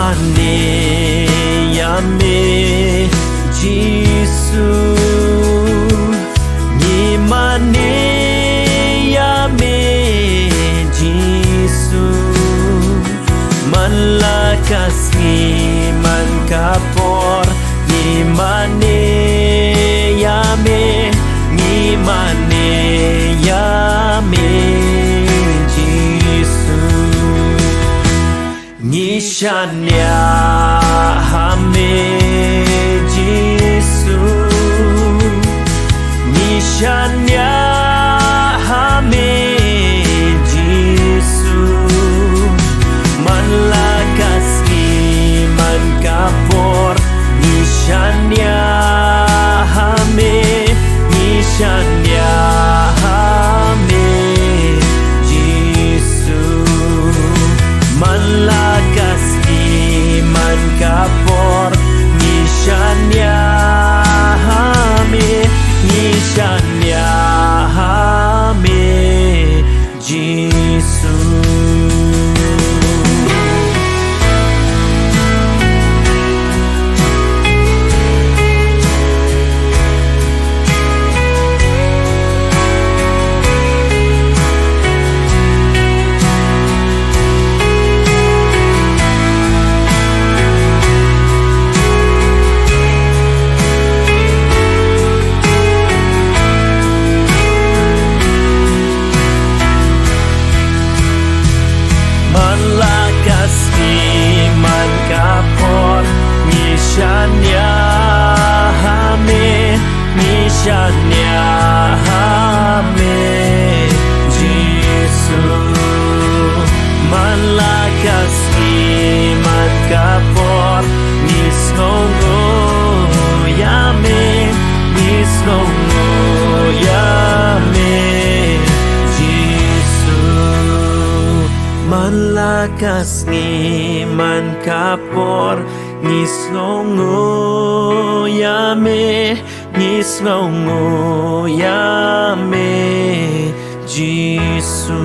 mane yame Jisu ni mane yame Jisu manlakas ni man kapor ni mane yame ni mane yame Jisu ni shanya hame Jisu ni shanya hame Jisu manlakas iman kapor ni shanya hame ni shanya hame Jisu manlakas iman kapor ni shanya hame ni shanya hame Jisu. Manlakas iman kapor Nishanya hame Nishanya hame Jisu manlakas iman kapor Nisnongo yame Nisnongo yame manlakas iman kapor Nisnongo yame Nisnongo yame Jisu.